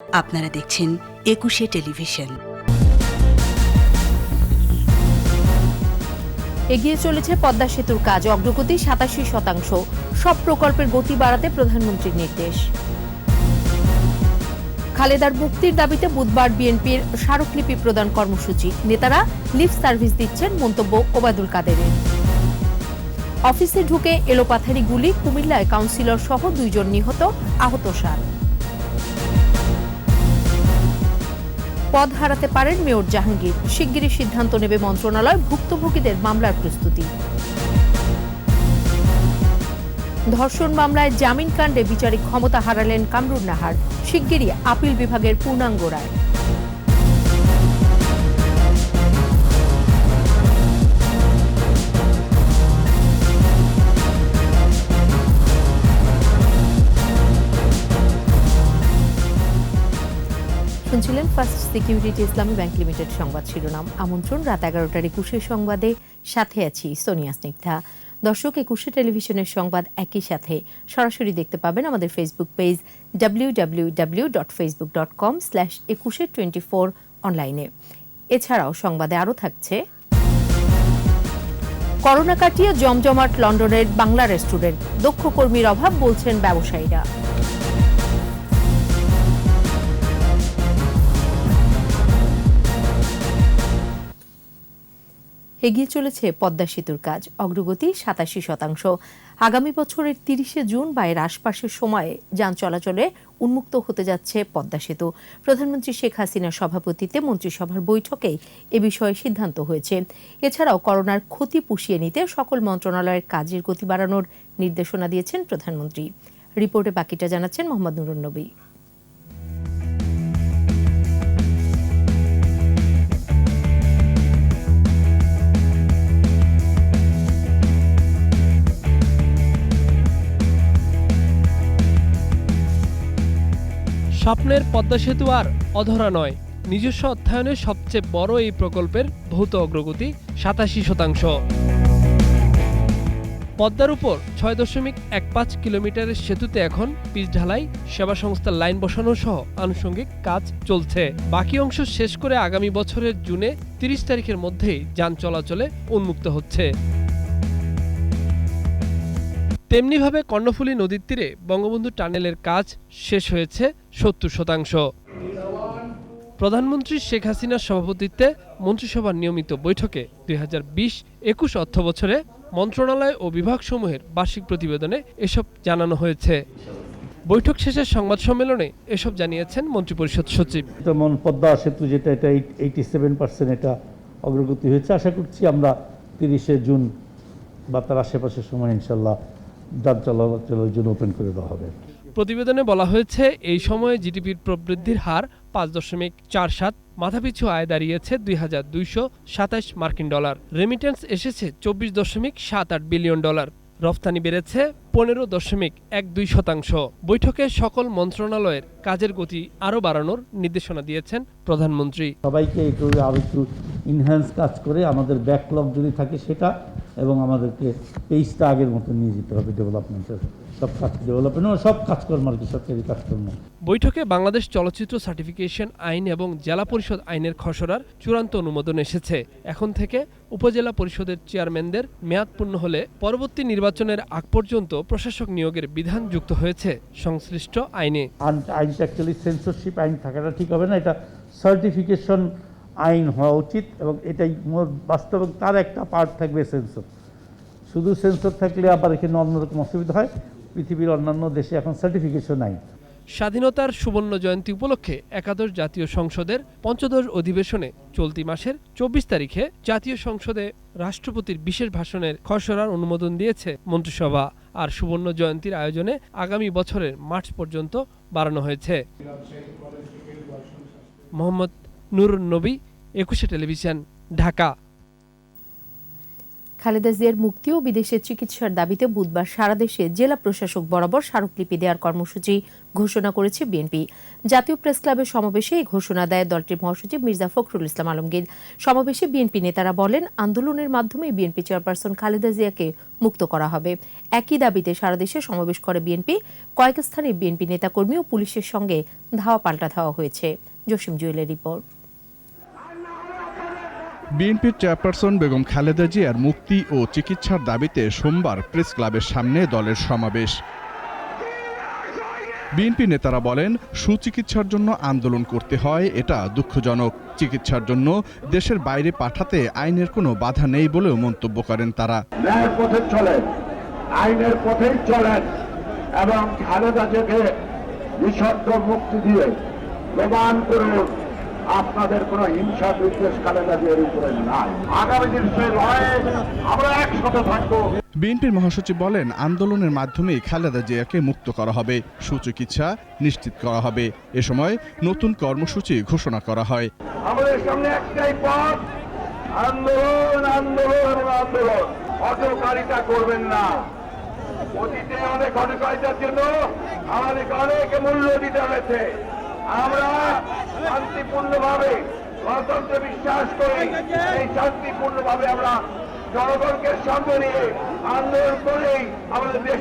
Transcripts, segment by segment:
আপনারা দেখছেন একুশে টেলিভিশন। এগিয়ে চলেছে পদ্মা সেতুর কাজ, অগ্রগতি ৮৭%। সব প্রকল্পের গতি বাড়াতে প্রধানমন্ত্রীর নির্দেশ। খালেদার মুক্তির দাবিতে বুধবার বিএনপির স্মারকলিপি প্রদান কর্মসূচি। নেতারা লিফট সার্ভিস দিচ্ছেন, মন্তব্য ওবায়দুল কাদেরের। অফিসে ঢুকে এলোপাথারি গুলি, কুমিল্লায় কাউন্সিলর সহ ২ জন নিহত, আহত ৭। পদ হারাতে পারেন মেয়র জাহাঙ্গীর, শিগগিরই সিদ্ধান্ত নেবে মন্ত্রণালয়। ভুক্তভোগীদের মামলার প্রস্তুতি। ধর্ষণ মামলায় জামিন কাণ্ডে বিচারিক ক্ষমতা হারালেন কামরুন নাহার, শিগগিরই আপিল বিভাগের পূর্ণাঙ্গ রায়। শুনছিলেন ফার্স্ট সিকিউরিটি ইসলামী ব্যাংক লিমিটেড সংবাদ শিরোনাম। আমন্ত্রণ রাত ১১টার ২১ সংবাদে, সাথে আছি সোনিয়া স্নিগ্ধা। দর্শক, একুশে টেলিভিশনের সংবাদ একই সাথে সরাসরি দেখতে পাবেন আমাদের ফেসবুক পেজ www.facebook.com/2124 অনলাইনে। এছাড়াও সংবাদে আরও থাকছে: করোনা কাটিয়ে জমজমাট লন্ডনের বাংলা রেস্টুরেন্ট, দক্ষ কর্মীর অভাব বলছেন ব্যবসায়ীরা। এগিয়ে চলেছে পদ্মা সেতুর কাজ, অগ্রগতি ৮৭%। আগামী বছরের ৩০শে জুন বা এর আশপাশের সময়ে যান চলাচলে উন্মুক্ত হতে যাচ্ছে পদ্মা সেতু। প্রধানমন্ত্রী শেখ হাসিনার সভাপতিত্বে মন্ত্রিসভার বৈঠকে এ বিষয়ে সিদ্ধান্ত হয়েছে। এছাড়াও করোনার ক্ষতি পুষিয়ে নিতে সকল মন্ত্রণালয়ের কাজের গতি বাড়ানোর নির্দেশনা দিয়েছেন প্রধানমন্ত্রী। রিপোর্টে বাকিটা জানাচ্ছেন মোহাম্মদ নুরুন নবী। স্বপ্নের পদ্মা সেতু আর অধরা নয়। নিজস্ব অর্থায়নের সবচেয়ে বড় এই প্রকল্পের ভৌত অগ্রগতি ৮৭%। পদ্মার উপর ৬.১৫ কিলোমিটারের সেতুতে এখন পিচ ঢালাই, সেবা সংস্থার লাইন বসানো সহ আনুষঙ্গিক কাজ চলছে। বাকি অংশ শেষ করে আগামী বছরের জুনে ৩০ তারিখের মধ্যেই যান চলাচলে উন্মুক্ত হচ্ছে। তেমনিভাবে কর্ণফুলী নদীর তীরে বঙ্গবন্ধু টানেলের কাজ শেষ হয়েছে ৭০%। প্রধানমন্ত্রী শেখ হাসিনার সভাপতিত্বে মন্ত্রিসভার নিয়মিত বৈঠকে ২০২০-২১ অর্থবছরে মন্ত্রণালয় ও বিভাগসমূহের বার্ষিক প্রতিবেদনে এসব জানানো হয়েছে। বৈঠক শেষে সংবাদ সম্মেলনে এসব জানিয়েছেন মন্ত্রিপরিষদ সচিব। যেমন পদ্মা সেতু যেটা, এটা 87% এটা অগ্রগতি হয়েছে। আশা করছি আমরা ৩০শে জুন বা তার আশেপাশের সময় ইনশাল্লাহ যান চলাচলের জন্য ওপেন করে দেওয়া হবে। প্রতিবেদনে বলা হয়েছে, এই সময়ে জিডিপির প্রবৃদ্ধির হার ৫.৪৭, মাথাপিছু আয় দাঁড়িয়েছে $২,২২৭ মার্কিন ডলার। রেমিটেন্স এসেছে $২৪.৭৮ বিলিয়ন। রফতানি বেড়েছে ১৫.১২%। বৈঠকে সকল মন্ত্রণালয়ের কাজের গতি আরও বাড়ানোর নির্দেশনা দিয়েছেন প্রধানমন্ত্রী। সবাইকে আরও একটু ইনহ্যান্স কাজ করে আমাদের ব্যাকলগ যদি থাকে সেটা, এবং আমাদেরকে পেজটা আগের মতো নিয়ে যেতে হবে ডেভেলপমেন্টের সব কাজকর্ম আর কি, সরকারি কাজকর্ম। বৈঠকে বাংলাদেশ চলচ্চিত্র সার্টিফিকেশন আইন এবং জেলা পরিষদ আইনের খসড়ার চূড়ান্ত অনুমোদন এসেছে। এখন থেকে উপজেলা পরিষদের চেয়ারম্যানদের মেয়াদ পূর্ণ হলে পরবর্তী নির্বাচনের আগ পর্যন্ত প্রশাসক নিয়োগের বিধান যুক্ত হয়েছে সংশ্লিষ্ট আইনে। আইনটা অ্যাকচুয়ালি সেন্সরশিপ আইন থাকাটা ঠিক হবে না, এটা সার্টিফিকেশন আইন হওয়া উচিত। এবং এটাই বাস্তবে তার একটা পার্ট থাকবে সেন্সর। শুধু সেন্সর থাকলে আবার এখানে অন্যরকম অসুবিধা হয়। পৃথিবীর অন্যান্য দেশে এখন সার্টিফিকেশন আইন। স্বাধীনতার সুবর্ণ জয়ন্তী উপলক্ষে একাদশ জাতীয় সংসদের পঞ্চদশ অধিবেশনে চলতি মাসের ২৪ তারিখে জাতীয় সংসদে রাষ্ট্রপতির বিশেষ ভাষণের খসড়ার অনুমোদন দিয়েছে মন্ত্রিসভা। আর সুবর্ণ জয়ন্তীর আয়োজনে আগামী বছরের মার্চ পর্যন্ত বাড়ানো হয়েছে। মোহাম্মদ নুরুন নবী, একুশে টেলিভিশন, ঢাকা। খালেদা জিয়ার মুক্তি ও বিদেশে চিকিৎসার দাবিতে বুধবার সারা দেশে জেলা প্রশাসক বরাবর স্মারকলিপি দেওয়ার কর্মসূচি ঘোষণা করেছে বিএনপি। জাতীয় প্রেস ক্লাবের সমাবেশে এই ঘোষণা দেয় দলটির মহাসচিব মির্জা ফখরুল ইসলাম আলমগীর। সমাবেশে বিএনপি নেতারা বলেন, আন্দোলনের মাধ্যমে বিএনপি চেয়ারপারসন খালেদা জিয়াকে মুক্ত করা হবে। একই দাবিতে সারা দেশে সমাবেশ করে বিএনপি। কয়েক স্থানে বিএনপি নেতাকর্মী ও পুলিশের সঙ্গে ধাওয়া পাল্টা ধাওয়া হয়েছে। জসিম জুয়েলের রিপোর্ট। বিএনপির চেয়ারপারসন বেগম খালেদা জিয়ার মুক্তি ও চিকিৎসার দাবিতে সোমবার প্রেস ক্লাবের সামনে দলের সমাবেশ। বিএনপি নেতারা বলেন, সুচিকিৎসার জন্য আন্দোলন করতে হয়, এটা দুঃখজনক। চিকিৎসার জন্য দেশের বাইরে পাঠাতে আইনের কোনো বাধা নেই বলেও মন্তব্য করেন তারা। ন্যায়ের পথে চলেন, আইনের পথেই চলেন এবং খালেদা জিয়াকে নিঃশর্ত মুক্তি দিয়ে প্রমাণ করুন আপনাদের কোনো হিংসা বিদ্বেষ খালেদা জিয়ার উপরে নাই। আগামী দিনে লড়াইয়ে আমরা একসাথে থাকবো। বিএনপির মহাসচিব বলেন, আন্দোলনের মাধ্যমেই খালেদা জিয়াকে মুক্ত করা হবে, সুচিকিৎসা নিশ্চিত করা হবে। এ সময় নতুন কর্মসূচি ঘোষণা করা হয়। আমাদের সামনে একটাই পথ, আন্দোলন, আন্দোলন এবং আন্দোলন। অটোকারিতা করবেন না। অতীতে অনেক অটোকারিতার জন্য আমাদের অনেক মূল্য দিতে হয়েছে। আমরা শান্তিপূর্ণভাবে গণতন্ত্রে বিশ্বাস করি। এই শান্তিপূর্ণভাবে আমরা জনগণকে সঙ্গে নিয়ে আন্দোলন করেই আমাদের দেশ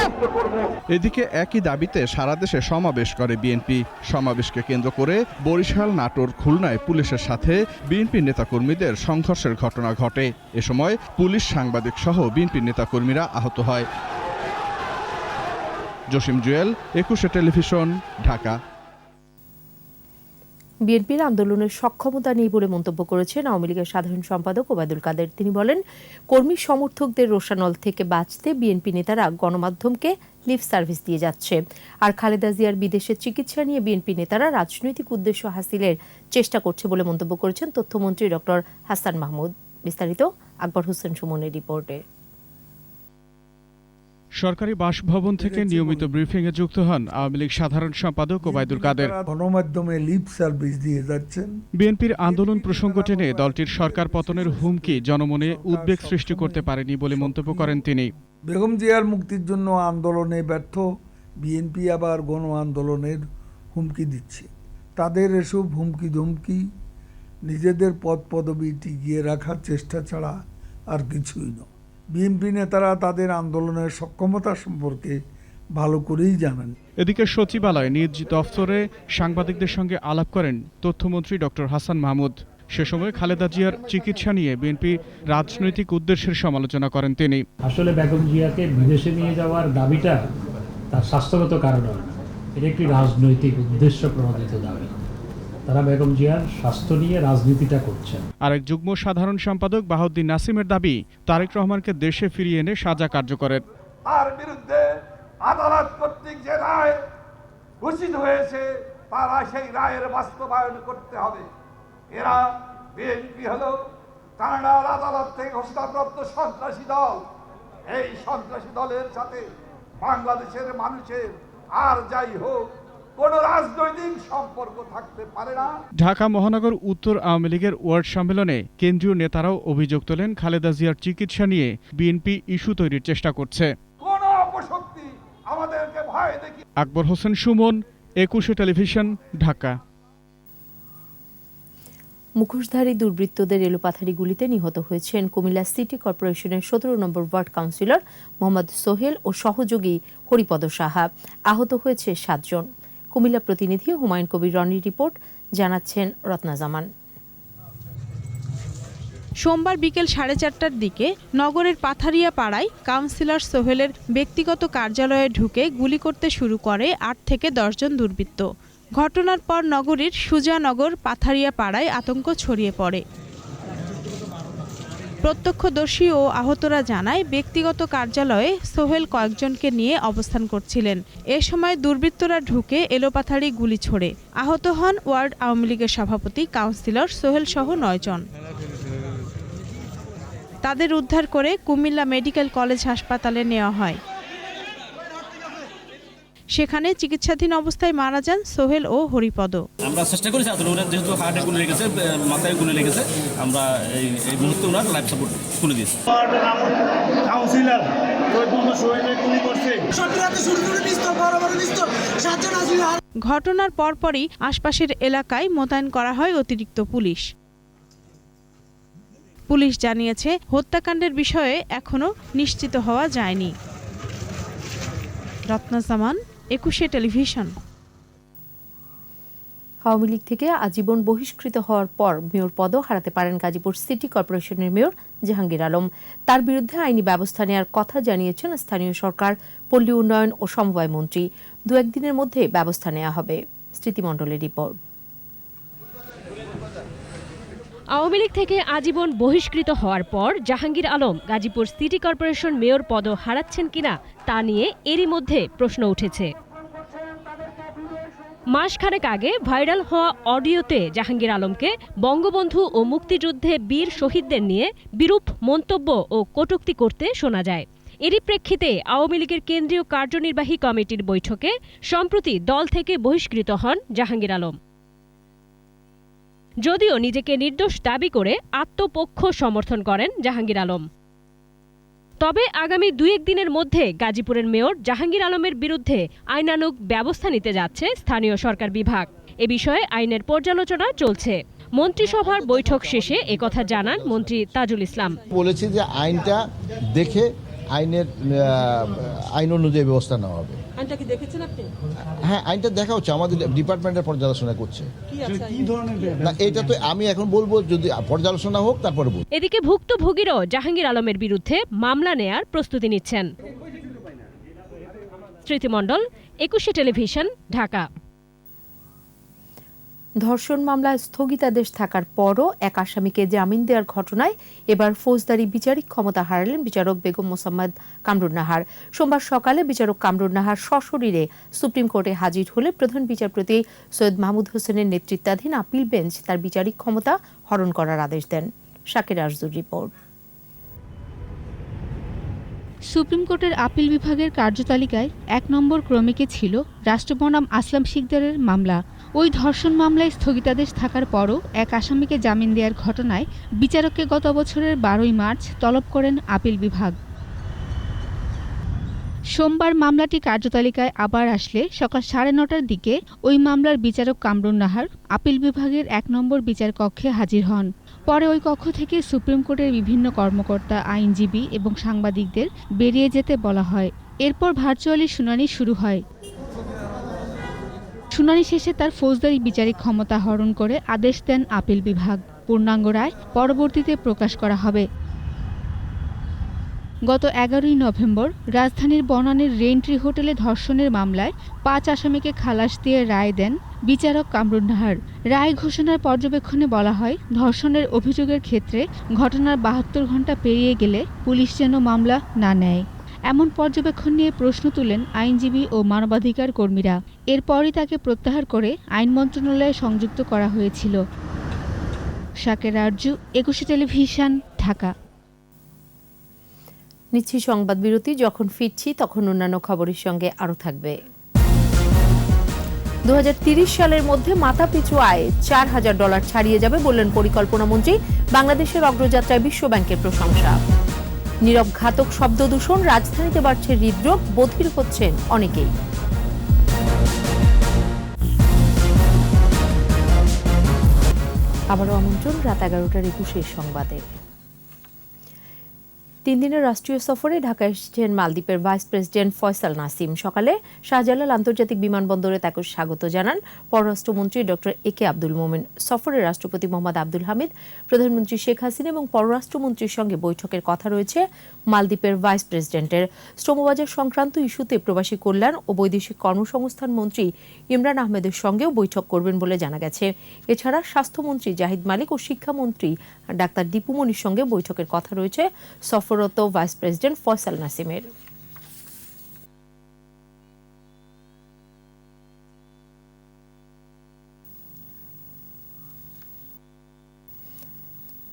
মুক্ত করব। এদিকে একই দাবিতে সারা দেশে সমাবেশ করে বিএনপি। সমাবেশকে কেন্দ্র করে বরিশাল, নাটোর, খুলনায় পুলিশের সাথে বিএনপি নেতাকর্মীদের সংঘর্ষের ঘটনা ঘটে। এ সময় পুলিশ, সাংবাদিক সহ বিএনপি নেতাকর্মীরা আহত হয়। জসিম জুয়েল, 21 টেলিভিশন, ঢাকা। বিএনপির আন্দোলনের সক্ষমতা নেই বলে মন্তব্য করেছেন আওয়ামী লীগের সাধারণ সম্পাদক ওবায়দুল কাদের। তিনি বলেন, কর্মী সমর্থকদের রোষানল থেকে বাঁচতে বিএনপি নেতারা গণমাধ্যমকে লিপ সার্ভিস দিয়ে যাচ্ছে। আর খালেদা জিয়ার বিদেশে চিকিৎসা নিয়ে বিএনপি নেতারা রাজনৈতিক উদ্দেশ্য হাসিলের চেষ্টা করছে বলে মন্তব্য করেছেন তথ্যমন্ত্রী ডক্টর হাসান মাহমুদ। বিস্তারিত আকবর হোসেন সুমনের রিপোর্টে। সরকারি বাসভবন থেকে নিয়মিত ব্রিফিংয়ে যুক্ত হন আওয়ামী লীগ সাধারণ সম্পাদক ওবায়দুল কাদের। গণমাধ্যমে লিপ সার্ভিস দিয়ে যাচ্ছেন। বিএনপির আন্দোলন প্রসঙ্গ টেনে দলটির সরকার পতনের হুমকি জনমনে উদ্বেগ সৃষ্টি করতে পারেনি বলে মন্তব্য করেন তিনি। বেগম জিয়ার মুক্তির জন্য আন্দোলনে ব্যর্থ বিএনপি আবার গণ আন্দোলনের হুমকি দিচ্ছে। তাদের এসব হুমকি ধমকি নিজেদের পদ পদবি টিকিয়ে রাখার চেষ্টা ছাড়া আর কিছুই নয়। বিএনপি নেতারা তাদের আন্দোলনের সক্ষমতা সম্পর্কে ভালো করেই জানেন। এদিকে সচিবালয়ে নিজ দফতরে সাংবাদিকদের সঙ্গে আলাপ করেন তথ্যমন্ত্রী ডক্টর হাসান মাহমুদ। সে সময় খালেদা জিয়ার চিকিৎসা নিয়ে বিএনপি রাজনৈতিক উদ্দেশ্যের সমালোচনা করেন তিনি। আসলে বেগম জিয়াকে বিদেশে নিয়ে যাওয়ার দাবিটা তার স্বাস্থ্যগত কারণে নয়, এটা একটি রাজনৈতিক উদ্দেশ্য প্রণোদিত দাবি। তারা বেগম জিয়ার স্বাস্থ্য নিয়ে রাজনীতিটা করছেন। আরেক যুগ্ম সাধারণ সম্পাদক বাহাউদ্দিন নাসিমের দাবি, তারেক রহমানকে দেশে ফিরিয়ে এনে সাজা কার্যকরের। তার বিরুদ্ধে আদালত কর্তৃক যে রায় ঘোষিত হয়েছে তারা সেই রায়ের বাস্তবায়ন করতে হবে। এরা বিএনপি হলো কানাডার আদালত থেকে ঘোষণাপ্রাপ্ত সন্ত্রাসী দল। এই সন্ত্রাসী দলের সাথে বাংলাদেশের মানুষের আর যাই হোক কোন রাজনৈতিক সম্পর্ক থাকতে পারে না। ঢাকা মহানগর উত্তর আওয়ামী লীগের ওয়ার্ড সম্মেলনে কেন্দ্রীয় নেতারাও অভিযোগ তোলেন, খালেদা জিয়ার চিকিৎসা নিয়ে বিএনপি ইস্যু তৈরির চেষ্টা করছে। কোন অপশক্তি আমাদেরকে ভয় দেখি। আকবর হোসেন সুমন, 21 টেলিভিশন, ঢাকা। মুখোশধারী দুর্বৃত্তদের এলোপাথারি গুলিতে নিহত হয়েছেন কুমিল্লা সিটি কর্পোরেশনের 17 নম্বর ওয়ার্ড কাউন্সিলর মোহাম্মদ সোহেল ও সহযোগী হরিপদ সাহা। আহত হয়েছে 7 জন। কুমিল্লা প্রতিনিধি হুমায়ুন কবির রনির রিপোর্ট, জানাচ্ছেন রত্না জামান। সোমবার বিকেল 4:30টার দিকে নগরের পাথারিয়া পাড়ায় কাউন্সিলর সোহেলের ব্যক্তিগত কার্যালয়ে ঢুকে গুলি করতে শুরু করে 8 থেকে 10 জন দুর্বৃত্ত। ঘটনার পর নগরীর সুজানগর পাথারিয়া পাড়ায় আতঙ্ক ছড়িয়ে পড়ে। প্রত্যক্ষদর্শী ও আহতরা জানায়, ব্যক্তিগত কার্যালয়ে সোহেল কয়েকজনকে নিয়ে অবস্থান করছিলেন। এ সময় দুর্বৃত্তরা ঢুকে এলোপাথারি গুলি ছোড়ে। আহত হন ওয়ার্ড আওয়ামী লীগের সভাপতি কাউন্সিলর সোহেল সহ 9 জন। তাদের উদ্ধার করে কুমিল্লা মেডিকেল কলেজ হাসপাতালে নেওয়া হয়। সেখানে চিকিৎসাধীন অবস্থায় মারা যান সোহেল ও হরিপদ। আমরা চেষ্টা করেছি আসলে ওনার যেহেতু হার্টে গুলি লেগেছে, মাথায় গুলি লেগেছে, আমরা এই মুহূর্তে ওনার লাইফ সাপোর্ট খুলে দিয়েছি। ঘটনার পরপরই আশপাশের এলাকায় মোতায়েন করা হয় অতিরিক্ত পুলিশ। পুলিশ জানিয়েছে হত্যাকাণ্ডের বিষয়ে এখনো নিশ্চিত হওয়া যায়নি। রত্না জামান, 21 টেলিভিশন। আওয়ামী লীগ থেকে আজীবন বহিষ্কৃত হওয়ার পর মেয়র পদও হারাতে পারেন গাজীপুর সিটি কর্পোরেশনের মেয়র জাহাঙ্গীর আলম। তার বিরুদ্ধে আইনি ব্যবস্থা নেওয়ার কথা জানিয়েছেন স্থানীয় সরকার, পল্লী উন্নয়ন ও সমবায় মন্ত্রী। 2-1 দিনের মধ্যে ব্যবস্থা নেওয়া হবে। স্মৃতিমণ্ডলের রিপোর্ট। আওয়ামী লীগ থেকে আজীবন বহিষ্কৃত হওয়ার পর Jahangir Alam Gazipur city corporation mayor পদও হারাচ্ছেন কিনা তা নিয়ে এরই মধ্যে প্রশ্ন উঠেছে। মাসখানেক আগে ভাইরাল হওয়া অডিওতে জাহাঙ্গীর আলমকে বঙ্গবন্ধু ও মুক্তিযুদ্ধে বীর শহীদদের নিয়ে বিরূপ মন্তব্য ও কটূক্তি করতে শোনা যায়। এরই প্রেক্ষিতে আওয়ামী লীগের কেন্দ্রীয় কার্যনির্বাহী কমিটির বৈঠকে সম্প্রতি দল থেকে বহিষ্কৃত হন জাহাঙ্গীর আলম। যদিও নিজেকে নির্দোষ দাবি করে আত্মপক্ষ সমর্থন করেন জাহাঙ্গীর আলম। তবে আগামী 2-1 দিনের মধ্যে গাজীপুরের মেয়র জাহাঙ্গীর আলমের বিরুদ্ধে আইনানুগ ব্যবস্থা নিতে যাচ্ছে স্থানীয় সরকার বিভাগ। এ বিষয়ে আইনের পর্যালোচনা চলছে। মন্ত্রিসভার বৈঠক শেষে একথা জানান মন্ত্রী তাজুল ইসলাম। বলেছি যে আইনটা দেখে আইন অনুযায়ী ব্যবস্থা নেওয়া হবে। আইনটা কি দেখেছেন আপনি? হ্যাঁ, আইনটা দেখা হচ্ছে, আমাদের ডিপার্টমেন্টের পর্যালোচনা করছে। না, এটা তো আমি এখন বলবো, যদি পর্যালোচনা হোক তারপরে বলবো। এদিকে ভুক্তভোগীরাও জাহাঙ্গীর আলমের বিরুদ্ধে মামলা নেয়ার প্রস্তুতি নিচ্ছেন। স্মৃতিমণ্ডল, 21 টেলিভিশন, ঢাকা। ধর্ষণ মামলায় স্থগিতাদেশ থাকার পরও এক আসামিকে জামিন দেওয়ার ঘটনায় এবার ফৌজদারি বিচারিক ক্ষমতা হারালেন বিচারক বেগম মোসাম্মদ কামরুন নাহার। সোমবার সকালে বিচারক কামরুন নাহার সশরীরে সুপ্রিম কোর্টে হাজির হলে প্রধান বিচারপতি সৈয়দ মাহমুদ হোসেনের নেতৃত্বাধীন আপিল বেঞ্চ তার বিচারিক ক্ষমতা হরণ করার আদেশ দেন। শাকির আরজুর রিপোর্ট। সুপ্রিম কোর্টের আপিল বিভাগের কার্যতালিকায় 1 নম্বর ক্রমিকে ছিল রাষ্ট্র বনাম আসলাম শিকদারের মামলা। ওই ধর্ষণ মামলায় স্থগিতাদেশ থাকার পরও এক আসামিকে জামিন দেওয়ার ঘটনায় বিচারককে গত বছরের 12ই মার্চ তলব করেন আপিল বিভাগ। সোমবার মামলাটি কার্যতালিকায় আবার আসলে সকাল 9:30টার দিকে ওই মামলার বিচারক কামরুন নাহার আপিল বিভাগের 1 নম্বর বিচার কক্ষে হাজির হন। পরে ওই কক্ষ থেকে সুপ্রিম কোর্টের বিভিন্ন কর্মকর্তা, আইনজীবী এবং সাংবাদিকদের বেরিয়ে যেতে বলা হয়। এরপর ভার্চুয়ালি শুনানি শুরু হয়। শুনানি শেষে তার ফৌজদারি বিচারিক ক্ষমতা হরণ করে আদেশ দেন আপিল বিভাগ। পূর্ণাঙ্গ রায় পরবর্তীতে প্রকাশ করা হবে। গত 11ই নভেম্বর রাজধানীর বনানীর রেইনট্রি হোটেলে ধর্ষণের মামলায় 5 আসামিকে খালাস দিয়ে রায় দেন বিচারক কামরুন নাহার। রায় ঘোষণার পর্যবেক্ষণে বলা হয়, ধর্ষণের অভিযোগের ক্ষেত্রে ঘটনার 72 ঘণ্টা পেরিয়ে গেলে পুলিশ যেন মামলা না নেয়। এমন পর্যবেক্ষণ নিয়ে প্রশ্ন তুলেন আইনজীবী ও মানবাধিকার কর্মীরা। এরপরই তাকে প্রত্যাহার করে আইন মন্ত্রণালয়ে সংযুক্ত করা হয়েছিল। শাকির আরজু, 21 টেলিভিশন, ঢাকা। নিচ্ছি সংবাদ বিরতি। যখন ফিরছি তখন অন্যান্য খবরের সঙ্গে আরও থাকবে। 2030 সালের মধ্যে মাথাপিছু আয় $4,000 ছাড়িয়ে যাবে বললেন পরিকল্পনা মন্ত্রী। বাংলাদেশের অগ্রযাত্রায় বিশ্ব ব্যাংকের প্রশংসা। নীরব ঘাতক শব্দ দূষণ, রাজধানীতে বাড়ছে হৃদরোগ, বধির হচ্ছেন অনেকেই। আবারও আমন্ত্রণ রাত 11টার 21 সংবাদে। 3 দিনের রাষ্ট্রীয় সফরে ঢাকা এসেছেন মালদ্বীপের ভাইস প্রেসিডেন্ট ফয়সাল নাসিম। সকালে শাহজালাল আন্তর্জাতিক বিমানবন্দরে তাকে স্বাগত জানান পররাষ্ট্রমন্ত্রী ডক্টর একে আব্দুল মোমেন। সফরে রাষ্ট্রপতি মোহাম্মদ আব্দুল হামিদ, প্রধানমন্ত্রী শেখ হাসিনা এবং পররাষ্ট্রমন্ত্রীর সঙ্গে বৈঠকের কথা রয়েছে মালদ্বীপের ভাইস প্রেসিডেন্টের। শ্রমবাজার সংক্রান্ত ইস্যুতে প্রবাসী কল্যাণ ও বৈদেশিক কর্মসংস্থান মন্ত্রী ইমরান আহমেদের সঙ্গেও বৈঠক করবেন বলে জানা গেছে। এছাড়া স্বাস্থ্যমন্ত্রী জাহিদ মালিক ও শিক্ষামন্ত্রী ডাক্তার দীপু মনির সঙ্গে বৈঠকের কথা রয়েছে সফররত ভাইস প্রেসিডেন্ট ফয়সাল নাসিমের।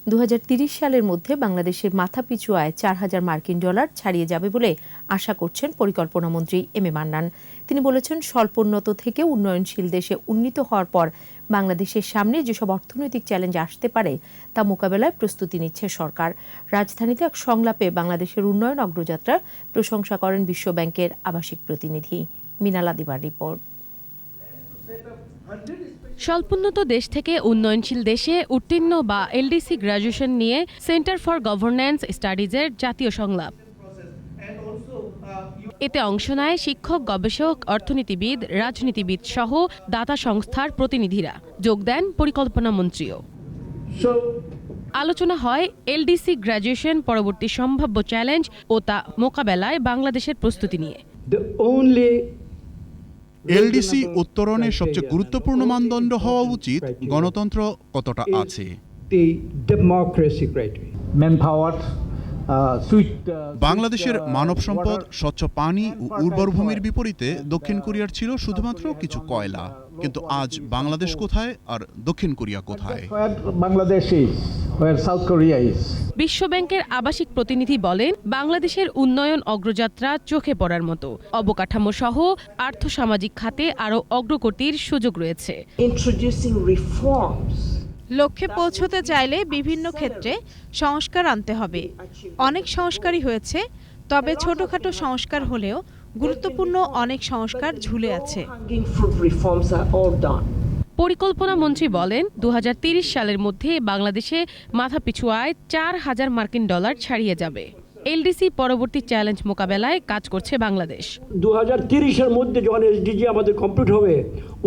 2030 সালের মধ্যে বাংলাদেশের মাথাপিছু আয় $4,000 ছাড়িয়ে যাবে বলে আশা করছেন পরিকল্পনা মন্ত্রী এম এ মান্নান। তিনি বলেছেন, স্বল্পোন্নত থেকে উন্নয়নশীল দেশে উন্নীত হওয়ার পর বাংলাদেশের সামনে যেসব অর্থনৈতিক চ্যালেঞ্জ আসতে পারে তা মোকাবেলায় প্রস্তুতি নিচ্ছে সরকার। রাজধানীতে এক সংলাপে বাংলাদেশের উন্নয়ন অগ্রযাত্রার প্রশংসা করেন বিশ্বব্যাংকের আবাসিক প্রতিনিধি। মিনালা দিবার রিপোর্ট। স্বল্পোন্নত দেশ থেকে উন্নয়নশীল দেশে উত্তীর্ণ বা এলডিসি গ্র্যাজুয়েশন নিয়ে সেন্টার ফর গভর্নেন্স স্টাডিজের জাতীয় সংলাপ। এতে অংশ নেয় শিক্ষক, গবেষক, অর্থনীতিবিদ, রাজনীতিবিদ সহ দাতা সংস্থার প্রতিনিধিরা। যোগ দেন পরিকল্পনা মন্ত্রীও। আলোচনা হয় এলডিসি গ্র্যাজুয়েশন পরবর্তী সম্ভাব্য চ্যালেঞ্জ ও তা মোকাবেলায় বাংলাদেশের প্রস্তুতি নিয়ে। এলডিসি উত্তরণের সবচেয়ে গুরুত্বপূর্ণ মানদণ্ড হওয়া উচিত গণতন্ত্র কতটা আছে। বাংলাদেশের মানব সম্পদ, স্বচ্ছ পানি ও উর্বর ভূমির বিপরীতে দক্ষিণ কোরিয়ার ছিল শুধুমাত্র কিছু কয়লা। কিন্তু আজ বাংলাদেশ কোথায় আর দক্ষিণ কোরিয়া কোথায়? বিশ্বব্যাংকের আবাসিক প্রতিনিধি বলেন, বাংলাদেশের উন্নয়ন অগ্রযাত্রা চোখে পড়ার মতো। অবকাঠামো সহ আর্থসামাজিক খাতে আরও অগ্রগতির সুযোগ রয়েছে। লক্ষ্যে পৌঁছতে চাইলে বিভিন্ন ক্ষেত্রে সংস্কার আনতে হবে। অনেক সংস্কারই হয়েছে, তবে ছোটখাটো সংস্কার হলেও গুরুত্বপূর্ণ অনেক সংস্কার ঝুলে আছে। পরিকল্পনা মন্ত্রী বলেন, 2030 সালের মধ্যে বাংলাদেশে মাথাপিছু আয় $4,000 ছাড়িয়ে যাবে। এলডিসি পরবর্তী চ্যালেঞ্জ মোকাবেলায় কাজ করছে বাংলাদেশ। 2030-এর মধ্যে যখন এসডিজি আমাদের কমপ্লিট হবে,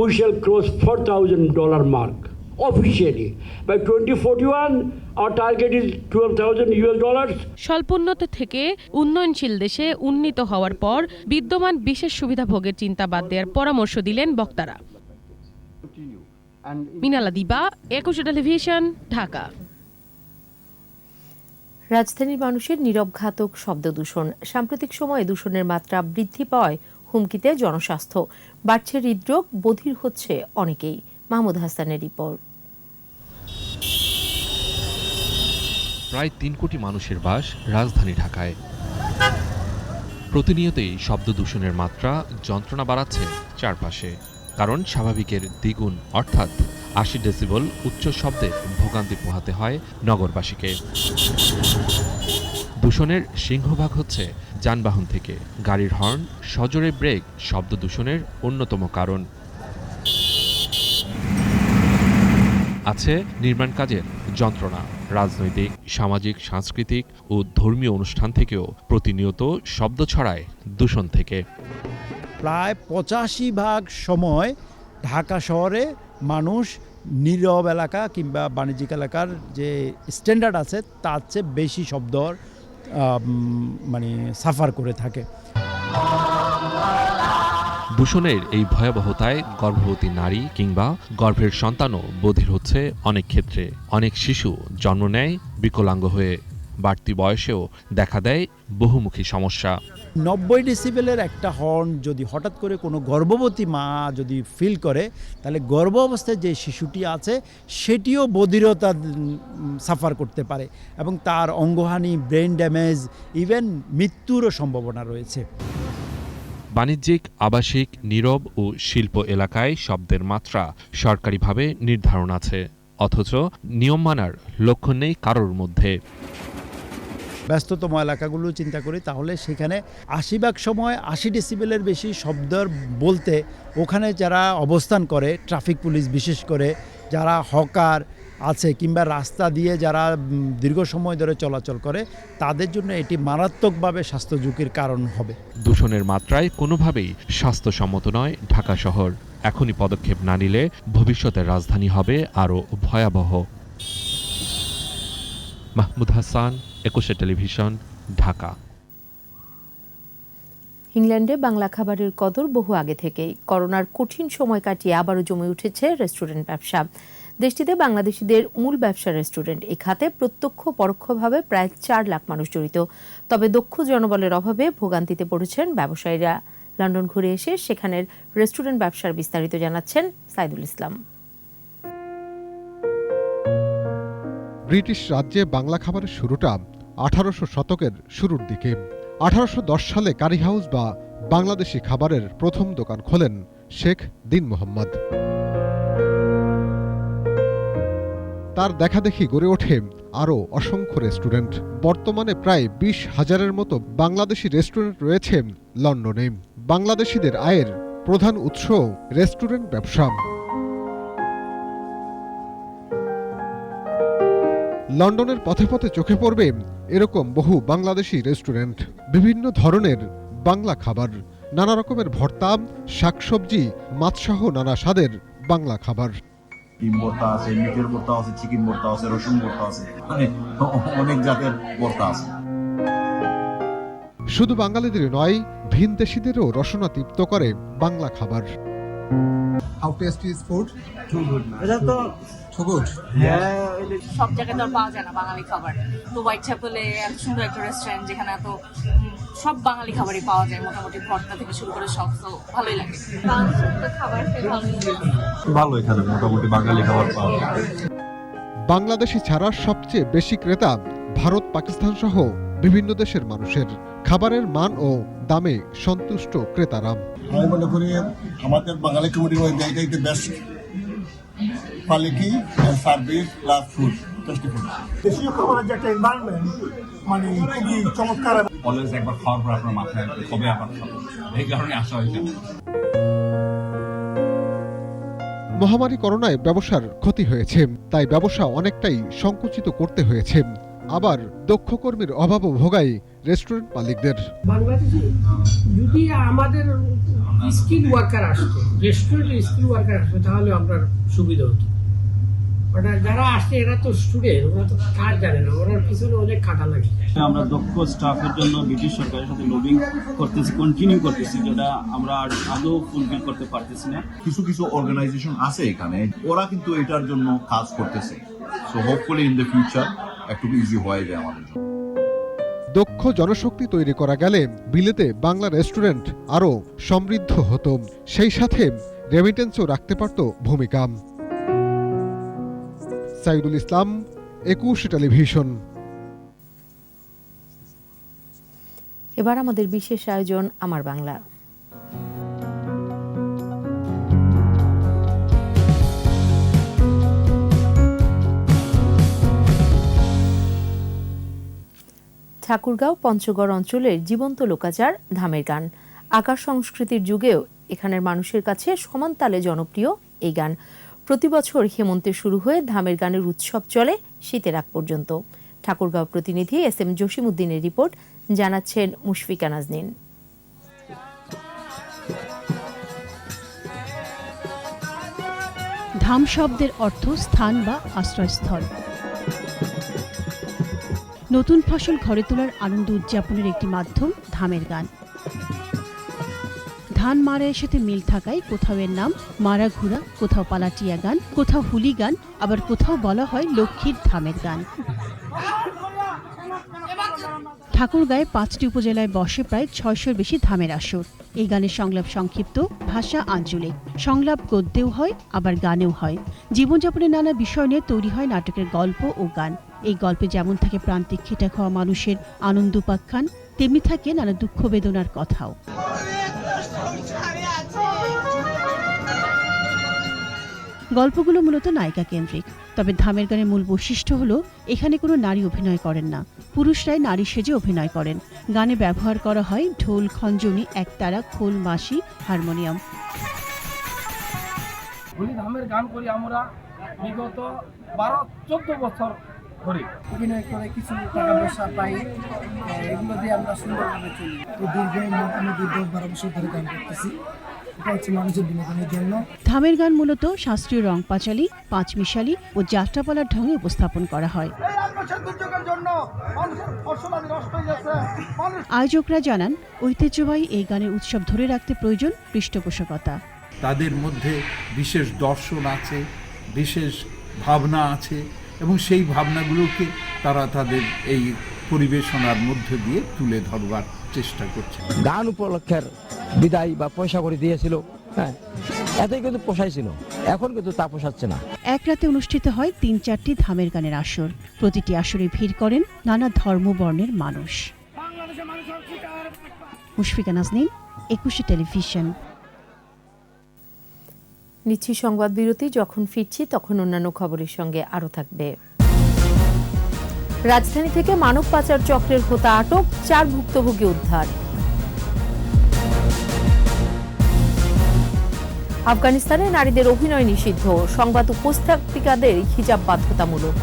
we shall cross $4,000 mark officially. By 2041 our target is $12,000। স্বল্পোন্নত থেকে উন্নয়নশীল দেশে উন্নীত হওয়ার পর বিদ্যমান বিশেষ সুবিধা ভোগের চিন্তা বাদ দেওয়ার পরামর্শ দিলেন বক্তারা। মিনালা দিবা, একুশে টেলিভিশন, ঢাকা। রাজধানীর মানুষের নীরব ঘাতক শব্দ দূষণ। সাম্প্রতিক সময়ে দূষণের মাত্রা বৃদ্ধি পাওয়ায় হুমকিতে জনস্বাস্থ্য। বাড়ছে হৃদরোগ, বধির হচ্ছে অনেকেই। মাহমুদ হাসানের রিপোর্ট। প্রায় 3 কোটি মানুষের বাস রাজধানী ঢাকায়। প্রতিনিয়তই শব্দ দূষণের মাত্রা যন্ত্রণা বাড়াচ্ছে চারপাশে। কারণ স্বাভাবিকের দ্বিগুণ অর্থাৎ 80 ডেসিবল উচ্চ শব্দে ভোগান্তি পোহাতে হয় নগরবাসীকে। দূষণের সিংহভাগ হচ্ছে যানবাহন থেকে। গাড়ির হর্ন, সজোরে ব্রেক শব্দ দূষণের অন্যতম কারণ। আছে নির্মাণ কাজের যন্ত্রণা। রাজনৈতিক, সামাজিক, সাংস্কৃতিক ও ধর্মীয় অনুষ্ঠান থেকেও প্রতিনিয়ত শব্দ ছড়ায় দূষণ থেকে। প্রায় 85% সময় ঢাকা শহরে মানুষ নীরব এলাকা কিংবা বাণিজ্যিক এলাকার যে স্ট্যান্ডার্ড আছে তার চেয়ে বেশি শব্দ সাফার করে থাকে। দূষণের এই ভয়াবহতায় গর্ভবতী নারী কিংবা গর্ভের সন্তানও বধির হচ্ছে অনেক ক্ষেত্রে। অনেক শিশু জন্ম নেয় বিকলাঙ্গ হয়ে। বাড়তি বয়সেও দেখা দেয় বহুমুখী সমস্যা। 90 ডেসিবেলের একটা হর্ন যদি হঠাৎ করে কোনো গর্ভবতী মা যদি ফিল করে, তাহলে গর্ভ অবস্থায় যে শিশুটি আছে সেটিও বধিরতা সাফার করতে পারে এবং তার অঙ্গহানি, ব্রেন ড্যামেজ, ইভেন মৃত্যুরও সম্ভাবনা রয়েছে। বাণিজ্যিক, আবাসিক, নীরব ও শিল্প এলাকায় শব্দের মাত্রা সরকারিভাবে নির্ধারণ আছে, অথচ নিয়ম মানার লক্ষণ নেই কারোর মধ্যে। ব্যস্ততম এলাকাগুলো চিন্তা করি তাহলে সেখানে 80% সময় 80 ডেসিবেলের বেশি শব্দ বলতে ওখানে যারা অবস্থান করে, ট্রাফিক পুলিশ বিশেষ করে, যারা হকার আছে কিংবা রাস্তা দিয়ে যারা দীর্ঘ সময় ধরে চলাচল করে, তাদের জন্য এটি মারাত্মকভাবে স্বাস্থ্য ঝুঁকির কারণ হবে। দূষণের মাত্রায় কোনোভাবেই স্বাস্থ্যসম্মত নয় ঢাকা শহর। এখনই পদক্ষেপ না নিলে ভবিষ্যতের রাজধানী হবে আরও ভয়াবহ। মাহমুদ হাসান, একুশে টেলিভিশন, ঢাকা। ইংল্যান্ডে বাংলা খাবারের কদর বহু আগে থেকেই। করোনার কঠিন সময় কাটিয়ে আবারও জমে উঠেছে রেস্টুরেন্ট ব্যবসা। দেশটিতে বাংলাদেশিদের মূল ব্যবসা রেস্টুরেন্ট। এই খাতে প্রত্যক্ষ পরোক্ষভাবে প্রায় 4 লাখ মানুষ জড়িত। তবে দক্ষ জনবলের অভাবে ভোগান্তিতে পড়েছেন ব্যবসায়ীরা। লন্ডন ঘুরে এসে সেখানের রেস্টুরেন্ট ব্যবসার বিস্তারিত জানাচ্ছেন সাইদুল ইসলাম। ব্রিটিশ রাজ্যে বাংলা খাবারের শুরুটা 1800 শতকের শুরুর দিকে। 1810 সালে কারি হাউস বা বাংলাদেশি খাবারের প্রথম দোকান খোলেন শেখ দীন মোহাম্মদ। তার দেখাদেখি গড়ে ওঠে আরও অসংখ্য রেস্টুরেন্ট। বর্তমানে প্রায় 20,000-এর মতো বাংলাদেশি রেস্টুরেন্ট রয়েছে লন্ডনে। বাংলাদেশিদের আয়ের প্রধান উৎস রেস্টুরেন্ট ব্যবসা। লন্ডনের পথে পথে চোখে পড়বে এরকম বহু বাংলাদেশি রেস্টুরেন্ট। বিভিন্ন ধরনের বাংলা খাবার, নানা রকমের ভর্তা, শাকসবজি, মাছসহ নানা স্বাদের বাংলা খাবার। ডিম ভর্তা আছে, মিটের ভর্তা আছে, চিকেন ভর্তা আছে, রসুন ভর্তা আছে, মানে অনেক জাতের ভর্তা আছে। শুধু বাঙালিদের নয়, ভিনদেশীদেরও রসনা তৃপ্ত করে বাংলা খাবার। How tasty is food? Too good, man. Too good. সব জায়গায় তো পাওয়া যায় না বাঙালি খাবার। তো হোয়াইট চ্যাপেলে এত সুন্দর একটা রেস্টুরেন্ট যেখানে এত সব বাঙালি খাবারই পাওয়া যায়, মোটামুটি ভর্তা থেকে শুরু করে সব, তো ভালোই লাগে। খাবার ভালো, এখানে মোটামুটি বাঙালি খাবার পাওয়া যায়। বাংলাদেশি ছাড়া সবচেয়ে বেশি ক্রেতা ভারত, পাকিস্তান সহ বিভিন্ন দেশের মানুষের। খাবারের মান ও দামে সন্তুষ্ট ক্রেতারা। আমি মনে করি আমাদের বাঙালি কমিউনিটির মধ্যে এটাই the best quality and service plus food, tasty food. দেশীয় খাবারের যে একটা এনভায়রনমেন্ট মানে খুবই চমৎকার। অলওয়েজ একবার খাওয়ার পর আপনার মাথায় আসবে কবে আবার খাবো, এই কারণে আসা হয়েছে। মহামারী করোনায় ব্যবসার ক্ষতি হয়েছে, তাই ব্যবসা অনেকটাই সংকুচিত করতে হয়েছে। আবার দক্ষ কর্মীর অভাবও ভোগায় রেস্টুরেন্ট মালিকদের। বাংলাদেশে যদি আমাদের স্কিল ওয়ার্কার আসতো, রেস্টুরেন্টের স্কিল ওয়ার্কার আসতো, তাহলে আমরা সুবিধা হতো। ওটা যারা আসছে এরা তো স্টুডেন্ট, ওরা তো কাজ জানে না, ওরার পিছনে অনেক খাটা লাগে। আমরা দক্ষ স্টাফের জন্য ব্রিটিশ সরকারের সাথে লবিং করতেছি, কন্টিনিউ করতেছি, যেটা আমরা আদৌ ফুলফিল করতে পারতেছি না। কিছু কিছু অর্গানাইজেশন আছে এখানে, ওরা কিন্তু এটার জন্য কাজ করতেছে। So hopefully in the future একটু ইজি হয়ে যায় আমাদের জন্য। দক্ষ জনশক্তি তৈরি করা গেলে বিলেতে বাংলা রেস্টুরেন্ট আরও সমৃদ্ধ হতো, সেই সাথে রেমিটেন্সও রাখতে পারত ভূমিকা। সাইদুল ইসলাম, 21 টেলিভিশন। এবার আমাদের বিশেষ আয়োজন আমার বাংলা। ঠাকুরগাঁও পঞ্চগড় অঞ্চলের জীবন্ত লোকাচার ধামের গান। আকাশ সংস্কৃতির যুগেও এখানের মানুষের কাছে সমান তালে জনপ্রিয় এই গান। প্রতি বছর হেমন্তে শুরু হয়ে ধামের গানের উৎসব চলে শীতের আগ পর্যন্ত। ঠাকুরগাঁও প্রতিনিধি SM জসিমউদ্দিনের রিপোর্ট, জানাচ্ছেন মুশফিকা নাজনীন। ধাম শব্দের অর্থ স্থান বা আশ্রয়স্থল। নতুন ফসল ঘরে তোলার আনন্দ উদযাপনের একটি মাধ্যম ধামের গান। ধান মাড়াইয়ের সাথে মিল থাকায় কোথাও এর নাম মারা ঘুরা, কোথাও পালাটিয়া গান, কোথাও হুলি গান, আবার কোথাও বলা হয় লক্ষ্মীর ধামের গান। ঠাকুরগাঁয়ে 5টি উপজেলায় বসে প্রায় 600-র বেশি ধামের আসর। এই গানের সংলাপ সংক্ষিপ্ত, ভাষা আঞ্চলিক। সংলাপ গদ্যেও হয়, আবার গানেও হয়। জীবনযাপনের নানা বিষয় নিয়ে তৈরি হয় নাটকের গল্প ও গান। এই গল্পে যেমন থাকে প্রান্তিক খেটে খাওয়া মানুষের আনন্দ উপাখ্যান, তেমনি থাকে নানা দুঃখ বেদনার কথাও। গল্পগুলো মূলত নায়িকা কেন্দ্রিক, তবে ধামের গানের মূল বৈশিষ্ট্য হলো এখানে কোনো নারী অভিনয় করেন না, পুরুষরাই নারী সেজে অভিনয় করেন। গানে ব্যবহার করা হয় ঢোল, খঞ্জনি, একতারা, খোল, বাঁশি, হারমোনিয়াম। ধামের গান করি আমরা বিগত 12-14 বছর ধরে। অভিনয় করে কিছু টাকা পয়সা পাই, এগুলো দিয়ে আমরা সুন্দরভাবে চলি। দীর্ঘ মোটামুটি 10-12 বছর ধরে গান করতেছি। ধামের গান মূলত শাস্ত্রীয় রং পাঁচালী, পাঁচমিশালি ও যাত্রাপালার ঢঙে উপস্থাপন করা হয়। আয়োজকরা জানান, ঐতিহ্যবাহী এই গানের উৎসব ধরে রাখতে প্রয়োজন পৃষ্ঠপোষকতা। তাদের মধ্যে বিশেষ দর্শন আছে, বিশেষ ভাবনা আছে, এবং সেই ভাবনাগুলোকে তারা তাদের এই পরিবেশনার মধ্য দিয়ে তুলে ধরবার চেষ্টা করছে। গান উপলক্ষের বিদায় বা পয়সা করে দিয়েছিল, হ্যাঁ, এতই কিন্তু পোষাইছিল, এখন কিন্তু তা পোষাচ্ছে না। এক রাতে অনুষ্ঠিত হয় ৩-৪টি ধামের গানের আসর। প্রতিটি আসরে ভিড় করেন নানা ধর্ম বর্ণের মানুষ। মুশফিকা নাজনীন, ২১ টেলিভিশন। নিচ্ছি সংবাদ বিরতি। যখন ফিরছি তখন অন্যান্য খবরের সঙ্গে আরও থাকবে। রাজধানী থেকে মানব পাচার চক্রের হোতা আটক, 4 ভুক্তভোগী উদ্ধার। আফগানিস্তানে নারীদের অভিনয় নিষিদ্ধ, সংবাদ উপস্থাপিকাদের হিজাব বাধ্যতামূলক।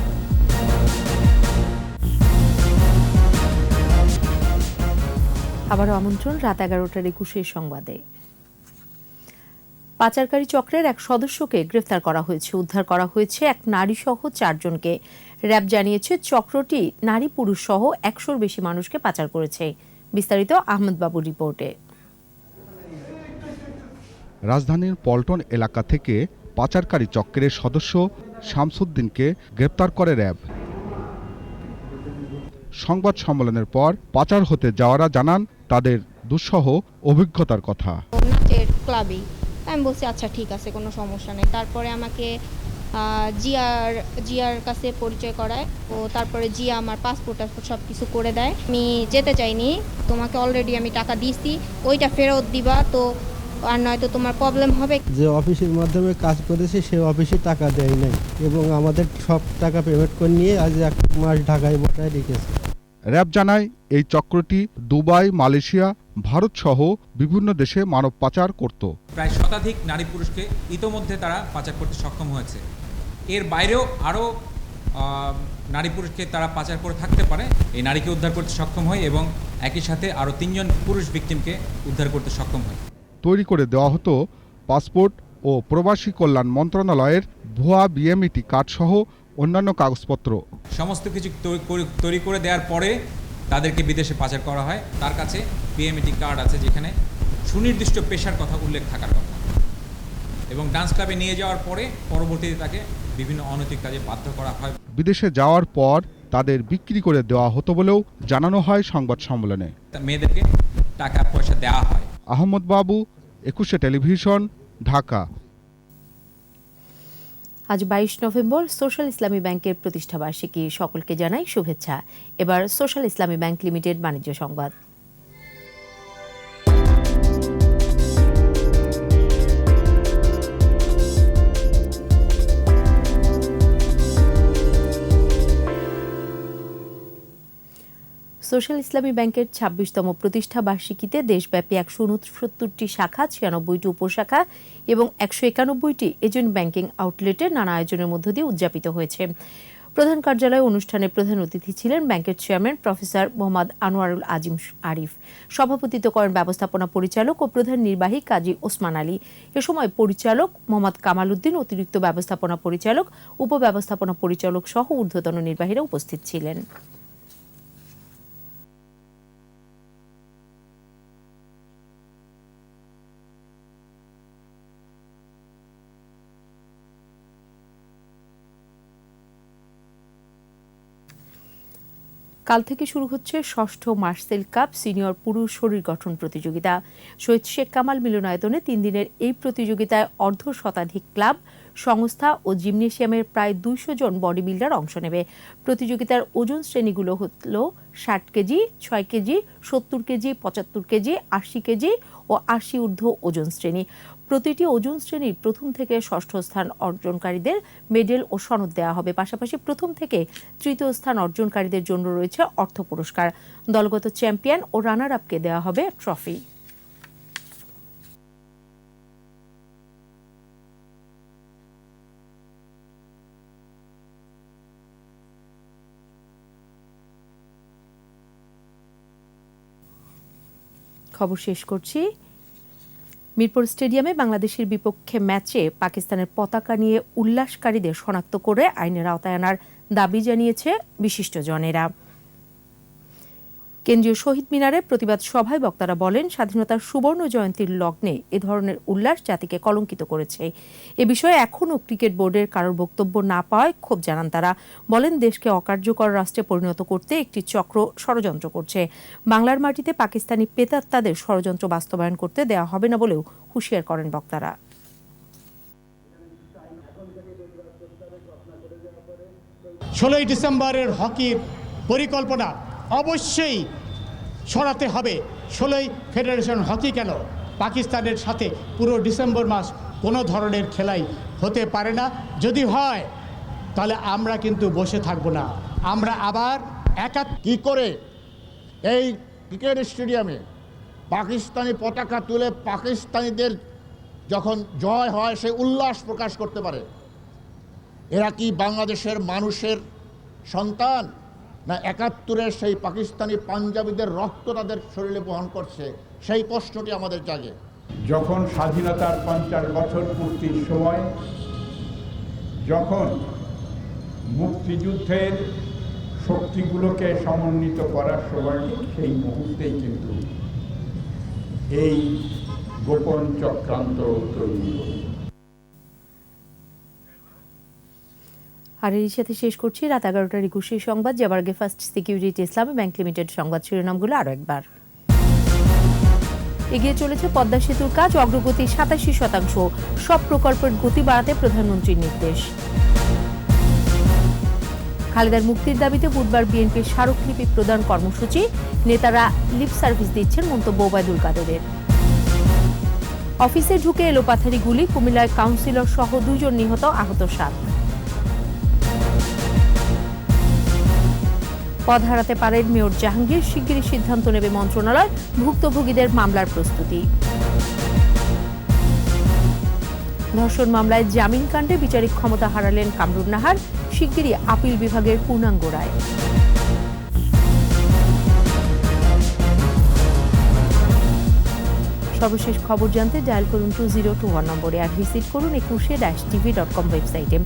আবারও আমন্ত্রণ রাত 11টার 21 সংবাদে। পাচারকারী চক্রের এক সদস্যকে গ্রেফতার করা হয়েছে। উদ্ধার করা হয়েছে এক নারী সহ 4 জনকে। র্যাব জানিয়েছে চক্রটি নারী পুরুষ সহ 100-র বেশি মানুষকে পাচার করেছে। বিস্তারিত আহমেদ বাবুর রিপোর্টে। রাজধানীর পল্টন এলাকা থেকে পাচারকারী চক্রের সদস্য শামসুদ্দিনকে গ্রেপ্তার করে র্যাব। সংবাদ সম্মেলনের পর পাচার হতে যাওয়ারা জানান তাদের দুঃসহ অভিজ্ঞতার কথা। নাচের ক্লাবে আমি বলছি আচ্ছা ঠিক আছে, কোনো সমস্যা নেই। তারপরে আমাকে জিয়ার কাছে পরিচয় করায়, ও তারপরে জিয়া আমার পাসপোর্ট সব কিছু করে দেয়। আমি যেতে চাইনি, তোমাকে অলরেডি আমি টাকা দিয়েছি, ওইটা ফেরত দিবা, তো আর নয়তো তোমার প্রবলেম হবে। যে অফিসের মাধ্যমে কাজ করেছে সে অফিসে টাকা দেয় নাই এবং আমাদের সব টাকা পেমেন্ট করে নিয়ে আজ 1 মাস ঢাকায় বসায় রেখেছে। র্যাব জানায় এই চক্রটি দুবাই, মালয়েশিয়া, ভারত সহ বিভিন্ন দেশে মানব পাচার করত। প্রায় শতাধিক নারী পুরুষকে ইতোমধ্যে তারা পাচার করতে সক্ষম হয়েছে। এর বাইরেও আরও নারী পুরুষকে তারা পাচার করে থাকতে পারে। এই নারীকে উদ্ধার করতে সক্ষম হয় এবং একই সাথে আরও 3 জন পুরুষ ভিকটিমকে উদ্ধার করতে সক্ষম হয়। তৈরি করে দেওয়া হতো পাসপোর্ট ও প্রবাসী কল্যাণ মন্ত্রণালয়ের ভুয়া বিএমইটি কার্ড সহ অন্যান্য কাগজপত্র। সমস্ত কিছু তৈরি করে দেওয়ার পরে তাদেরকে বিদেশে পাচার করা হয়। তার কাছে বিএমইটি কার্ড আছে যেখানে সুনির্দিষ্ট পেশার কথা উল্লেখ থাকার কথা, এবং ডান্স ক্লাবে নিয়ে যাওয়ার পরে পরবর্তীতে তাকে বিভিন্ন অনৈতিক কাজে বাধ্য করা হয়। বিদেশে যাওয়ার পর তাদের বিক্রি করে দেওয়া হতো বলেও জানানো হয় সংবাদ সম্মেলনে। মেয়েদেরকে টাকা পয়সা দেওয়া হয়। আহমদ বাবু, 21 টেলিভিশন, ঢাকা। আজ 22 নভেম্বর সোশ্যাল ইসলামী ব্যাংকের প্রতিষ্ঠাবার্ষিকী। সকলকে জানাই শুভেচ্ছা। এবার সোশ্যাল ইসলামী ব্যাংক লিমিটেড বাণিজ্য সংবাদ। সোশ্যাল ইসলামী ব্যাংকের 26তম প্রতিষ্ঠা বার্ষিকীতে দেশব্যাপী 169টি শাখা, 96টি উপশাখা এবং 191টি এজেন্ট ব্যাংকিং আউটলেটে নানা আয়োজনের মধ্য দিয়ে উদযাপিত হয়েছে। প্রধান কার্যালয়ে অনুষ্ঠানে প্রধান অতিথি ছিলেন ব্যাংকের চেয়ারম্যান প্রফেসর মোহাম্মদ আনোয়ারুল আজিম আরিফ। সভাপতিত্ব করেন ব্যবস্থাপনা পরিচালক ও প্রধান নির্বাহী কাজী ওসমান আলী। এ সময় পরিচালক মোহাম্মদ কামাল উদ্দিন, অতিরিক্ত ব্যবস্থাপনা পরিচালক, উপব্যবস্থাপনা পরিচালক সহ ঊর্ধ্বতন নির্বাহীরা উপস্থিত ছিলেন। কাল থেকে শুরু হচ্ছে 6ষ্ঠ মার্সেল কাপ সিনিয়র পুরুষ শরীর গঠন প্রতিযোগিতা। শহীদ শেখ কামাল মিলনায়তনে 3 দিনের এই প্রতিযোগিতায় অর্ধশতাধিক ক্লাব, সংস্থা ও জিমনেশিয়ামের প্রায় 200 জন বডি বিল্ডার অংশ নেবে। প্রতিযোগিতার ওজন শ্রেণীগুলো হল 60 KG, 6 KG, 70 KG, 75 KG, 80 KG ও 80 ঊর্ধ্ব ওজন শ্রেণী। প্রতিটি ওজন শ্রেণীর প্রথম থেকে 6ষ্ঠ স্থান অর্জনকারীদের মেডেল ও সনদ দেওয়া হবে। পাশাপাশি প্রথম থেকে 3য় স্থান অর্জনকারীদের জন্য রয়েছে অর্থ পুরস্কার। দলগত চ্যাম্পিয়ন ও রানার আপকে দেওয়া হবে ট্রফি। খবর শেষ করছি। মিরপুর স্টেডিয়ামে বাংলাদেশের বিপক্ষে ম্যাচে পাকিস্তানের পতাকা নিয়ে উল্লাসকারীদের শনাক্ত করে আইনের আওতায় আনার দাবি জানিয়েছে বিশিষ্টজনেরা। কেন্দ্রীয় শহীদ মিনারে প্রতিবাদ সভায় বক্তারা বলেন, স্বাধীনতার সুবর্ণ জয়ন্তীর লগ্নে এ ধরনের উল্লাস জাতিকে কলঙ্কিত করেছে। এ বিষয়ে এখনও ক্রিকেট বোর্ডের কারোর বক্তব্য না পাওয়ায় ক্ষোভ জানান তারা। বলেন, দেশকে অকার্যকর রাষ্ট্রে পরিণত করতে একটি চক্র ষড়যন্ত্র করছে। বাংলার মাটিতে পাকিস্তানি প্রেতাত্মাদের ষড়যন্ত্র বাস্তবায়ন করতে দেওয়া হবে না বলেও হুঁশিয়ার করেন বক্তারা। 16ই ডিসেম্বরের হকির পরিকল্পনা অবশ্যই সরাতে হবে। 16ই ফেডারেশন হকি কেন, পাকিস্তানের সাথে পুরো ডিসেম্বর মাস কোনো ধরনের খেলাই হতে পারে না। যদি হয় তাহলে আমরা কিন্তু বসে থাকবো না, আমরা আবার কি করে এই ক্রিকেট স্টেডিয়ামে পাকিস্তানি পতাকা তুলে পাকিস্তানিদের যখন জয় হয় সে উল্লাস প্রকাশ করতে পারে। এরা কি বাংলাদেশের মানুষের সন্তান, না 71-এর সেই পাকিস্তানি পাঞ্জাবিদের রক্ত তাদের শরীরে বহন করছে? সেই প্রশ্নটি আমাদের জাগে। যখন স্বাধীনতার 50 বছর পূর্তির সময়, যখন মুক্তিযুদ্ধের শক্তিগুলোকে সমন্বিত করার সময়, সেই মুহূর্তেই কিন্তু এই গোপন চক্রান্ত তৈরি হল। আর এর সাথে শেষ করছি রাত 11টার 21 সংবাদ। যাবার আগে ফার্স্ট সিকিউরিটি ইসলামী ব্যাংক লিমিটেড সংবাদ শিরোনামগুলো আরো একবার। এগিয়ে চলেছে পদ্মা সেতুর কাজ, অগ্রগতি 87%। সব প্রকল্পের গতি বাড়াতে প্রধানমন্ত্রীর নির্দেশ। খালেদার মুক্তির দাবিতে বুধবার বিএনপির স্মারকলিপি প্রদান কর্মসূচি, নেতারা লিপ সার্ভিস দিচ্ছেন, মন্তব্য ওবায়দুল কাদেরের। অফিসে ঢুকে এলোপাথারি গুলি, কুমিল্লায় কাউন্সিলর সহ 2 জন নিহত, আহত 7। পদ হারাতে পারেন মেয়র জাহাঙ্গীর, শিগগিরই সিদ্ধান্ত নেবে মন্ত্রণালয়, ভুক্তভোগীদের মামলার প্রস্তুতি। ধর্ষণ মামলায় জামিন কাণ্ডে বিচারিক ক্ষমতা হারালেন কামরুন নাহার, শিগগিরই আপিল বিভাগের পূর্ণাঙ্গ রায়। সর্বশেষ খবর জানতে ডায়াল করুন 2021 নম্বরে, আর ভিজিট করুন 21-tv.com ওয়েবসাইটে।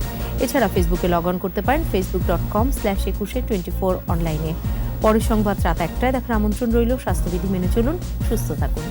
এছাড়া ফেসবুকে লগ অন করতে পারেন facebook.com/2124 অনলাইনে। পরের সংবাদ রাত 1টায় দেখার আমন্ত্রণ রইল। স্বাস্থ্যবিধি মেনে চলুন, সুস্থ থাকুন।